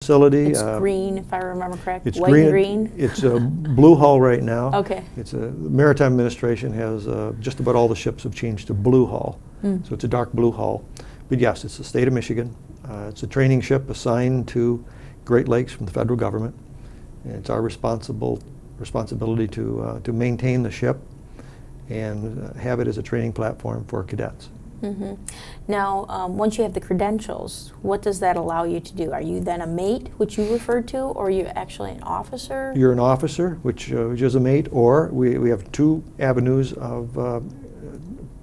Facility. It's green, if I remember correct. It's White and green. It's a blue hull right now. Okay. It's the Maritime Administration has just about all the ships have changed to blue hull, so it's a dark blue hull. But yes, it's the state of Michigan. It's a training ship assigned to Great Lakes from the federal government, and it's our responsibility to maintain the ship and have it as a training platform for cadets. Now, once you have the credentials, what does that allow you to do? Are you then a mate, which you referred to, or are you actually an officer? You're an officer, which is a mate, or we have two avenues of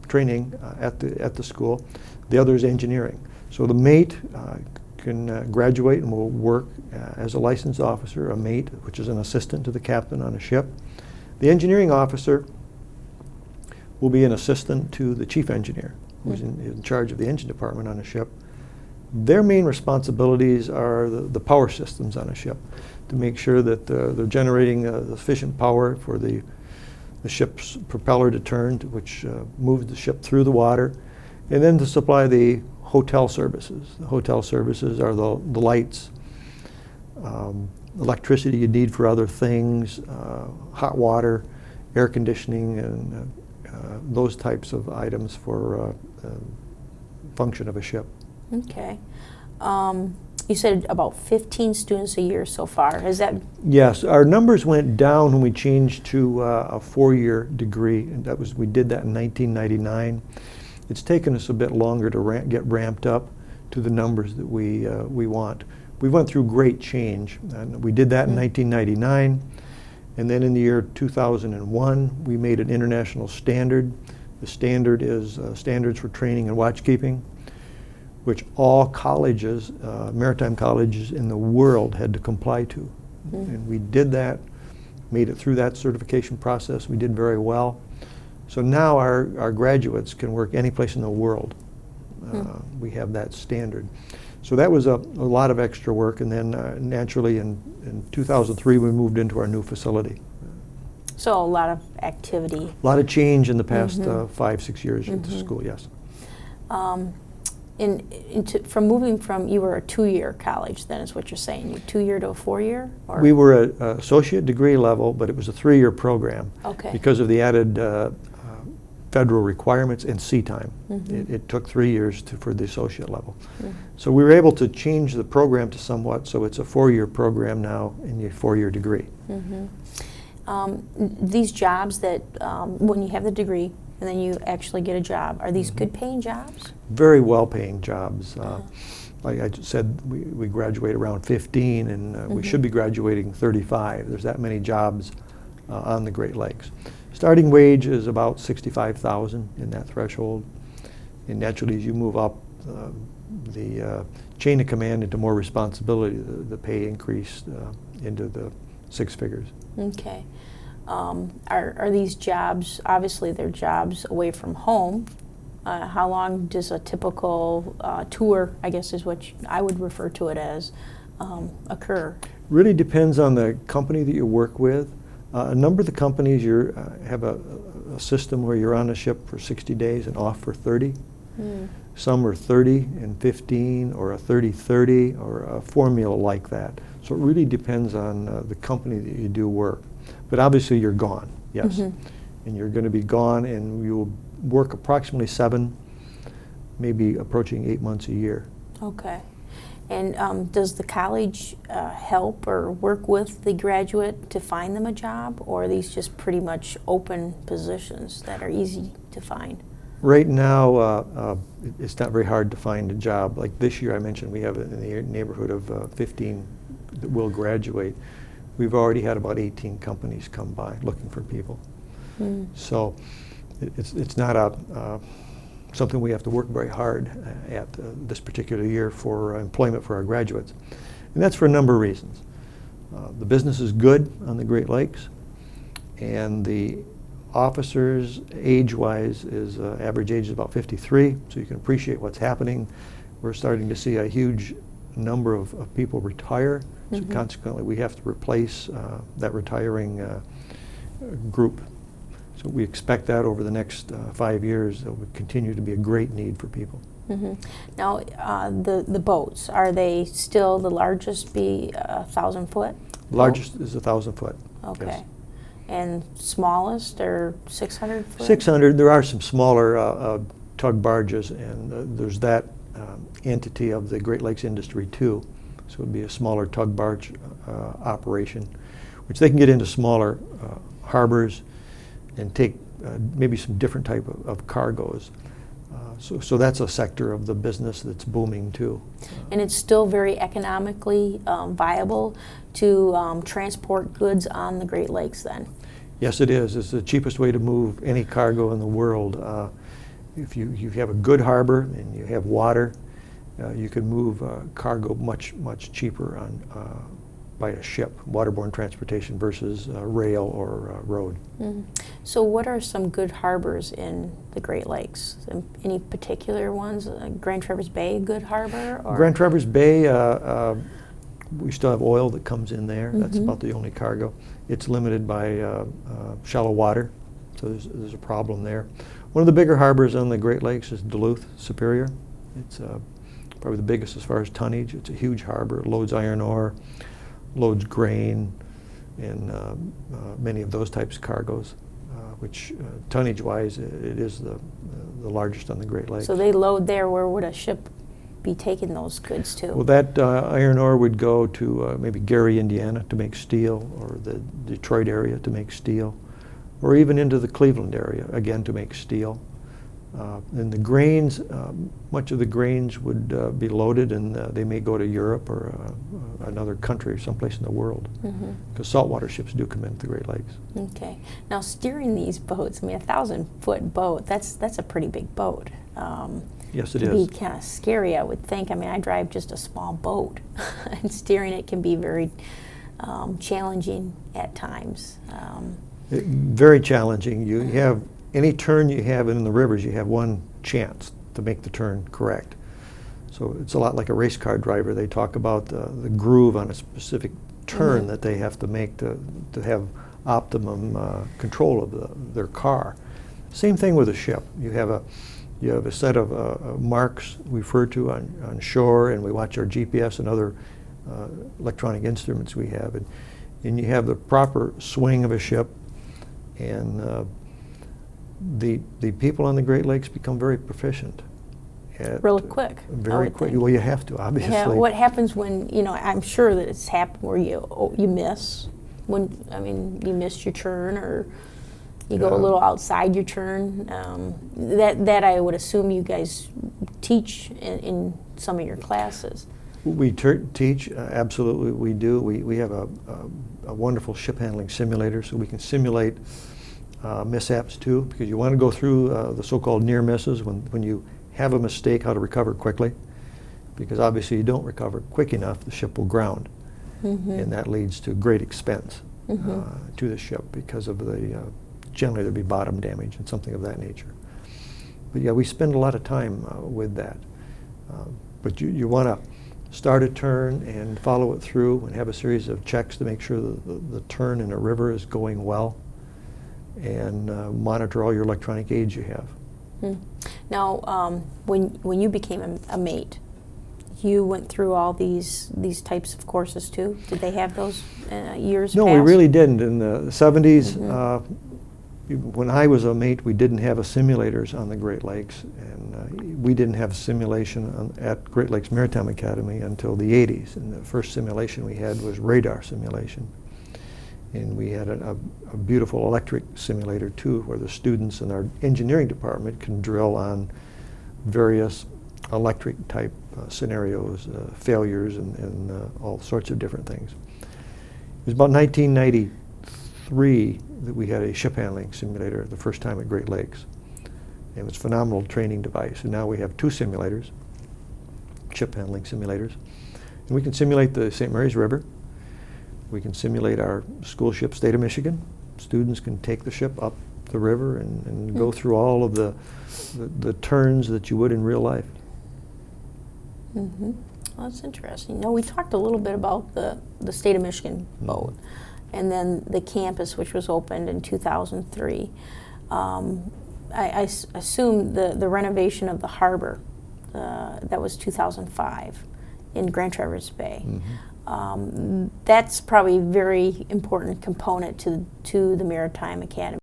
training at the school. The other is engineering. So the mate can graduate and will work as a licensed officer, a mate, which is an assistant to the captain on a ship. The engineering officer will be an assistant to the chief engineer, who's in charge of the engine department on a ship. Their main responsibilities are the power systems on a ship, to make sure that they're generating sufficient power for the ship's propeller to turn, which moves the ship through the water, and then to supply the hotel services. The hotel services are the lights, electricity you need for other things, hot water, air conditioning, and those types of items for function of a ship. Okay. You said about 15 students a year so far. Is that? Yes, our numbers went down when we changed to a 4-year degree, and we did that in 1999. It's taken us a bit longer to get ramped up to the numbers that we want. We went through great change, and we did that in 1999. And then in the year 2001, we made an international standard. The standard is Standards for Training and Watchkeeping, which all colleges, maritime colleges in the world had to comply to. And we did that, made it through that certification process. We did very well. So now our graduates can work any place in the world. We have that standard. So that was a lot of extra work, and then naturally in 2003 we moved into our new facility. So a lot of activity. A lot of change in the past 5-6 years at the school, yes. From moving from, you were a 2-year college then, is what you're saying, you 2-year to a 4-year? Or? We were at associate degree level, but it was a 3-year program. Okay. Because of the added federal requirements and sea time. It took 3 years for the associate level. So we were able to change the program to somewhat, so it's a 4-year program now in your 4-year degree. These jobs that, when you have the degree and then you actually get a job, are these good paying jobs? Very well paying jobs. Like I said, we graduate around 15, and we should be graduating 35. There's that many jobs on the Great Lakes. Starting wage is about $65,000 in that threshold, and naturally as you move up the chain of command into more responsibility, the pay increased into the 6 figures. Okay. Are these jobs, obviously they're jobs away from home. How long does a typical tour, I guess is what I would refer to it as, occur? Really depends on the company that you work with. A number of the companies have a system where you're on a ship for 60 days and off for 30. Some are 30 and 15, or a 30-30, or a formula like that. So it really depends on the company that you do work. But obviously you're gone, yes. And you're going to be gone, and you will work approximately 7, maybe approaching 8 months a year. Okay. And does the college help or work with the graduate to find them a job, or are these just pretty much open positions that are easy to find? Right now, it's not very hard to find a job. Like this year I mentioned, we have in the neighborhood of 15 that will graduate. We've already had about 18 companies come by looking for people. So it's not something we have to work very hard at this particular year for employment for our graduates. And that's for a number of reasons. The business is good on the Great Lakes, and the officers, age-wise, is average age is about 53, so you can appreciate what's happening. We're starting to see a huge number of people retire, so consequently we have to replace that retiring group. So we expect that over the next 5 years there will continue to be a great need for people. Hmm. Now, the boats, are they still the largest be 1,000 foot? Largest is 1,000 foot. Okay. Yes. And smallest are 600 foot? 600. There are some smaller tug barges, and there's that entity of the Great Lakes industry too. So it would be a smaller tug barge operation, which they can get into smaller harbors and take maybe some different type of cargoes. So that's a sector of the business that's booming too. And it's still very economically viable to transport goods on the Great Lakes then? Yes, it is. It's the cheapest way to move any cargo in the world. If you have a good harbor and you have water, you can move cargo much cheaper by a ship, waterborne transportation versus rail or road. Mm-hmm. So what are some good harbors in the Great Lakes? Any particular ones? Grand Traverse Bay, a good harbor? Or? Grand Traverse Bay, we still have oil that comes in there. Mm-hmm. That's about the only cargo. It's limited by shallow water, so there's a problem there. One of the bigger harbors on the Great Lakes is Duluth, Superior. It's probably the biggest as far as tonnage. It's a huge harbor. It loads iron ore, loads grain, and many of those types of cargoes, which tonnage-wise, it is the largest on the Great Lakes. So they load there. Where would a ship be taking those goods to? Well, that iron ore would go to maybe Gary, Indiana to make steel, or the Detroit area to make steel, or even into the Cleveland area, again, to make steel. And the grains, much of the grains would be loaded, and they may go to Europe or another country or someplace in the world, because saltwater ships do come into the Great Lakes. Okay. Now, steering these boats, I mean, 1,000-foot boat, that's a pretty big boat. Yes, it It is. can be kind of scary, I would think. I mean, I drive just a small boat, and steering it can be very challenging at times. Very challenging. You have any turn you have in the rivers, you have one chance to make the turn correct. So it's a lot like a race car driver. They talk about the groove on a specific turn that they have to make to have optimum control of their car. Same thing with a ship. You have a set of marks we refer to on shore, and we watch our GPS and other electronic instruments we have, and you have the proper swing of a ship, and the people on the Great Lakes become very proficient. Really quick. Very quick. Well, you have to, obviously. Yeah, what happens when, I'm sure that it's happened where you miss, you missed your turn, or you go a little outside your turn. That I would assume you guys teach in some of your classes. We teach, absolutely we do. We have a wonderful ship handling simulator, so we can simulate mishaps too, because you want to go through the so-called near misses when you have a mistake, how to recover quickly, because obviously you don't recover quick enough, the ship will ground, and that leads to great expense to the ship because of the generally there'd be bottom damage and something of that nature. But yeah, we spend a lot of time with that. But you want to start a turn and follow it through and have a series of checks to make sure that the turn in a river is going well, and monitor all your electronic aids you have. Now, when you became a mate, you went through all these types of courses too? Did they have those years No, past? we really didn't. In the 70s, when I was a mate, we didn't have simulators on the Great Lakes, and we didn't have simulation at Great Lakes Maritime Academy until the 80s. And the first simulation we had was radar simulation. And we had a beautiful electric simulator too, where the students in our engineering department can drill on various electric type scenarios, failures, and all sorts of different things. It was about 1993 that we had a ship handling simulator the first time at Great Lakes. And it was a phenomenal training device. And now we have 2 simulators, ship handling simulators. And we can simulate the St. Mary's River. We can simulate our school ship, State of Michigan. Students can take the ship up the river and go through all of the turns that you would in real life. Well, that's interesting. No, we talked a little bit about the State of Michigan boat, and then the campus, which was opened in 2003. I assume the renovation of the harbor, that was 2005 in Grand Traverse Bay. Mm-hmm. That's probably a very important component to the Maritime Academy.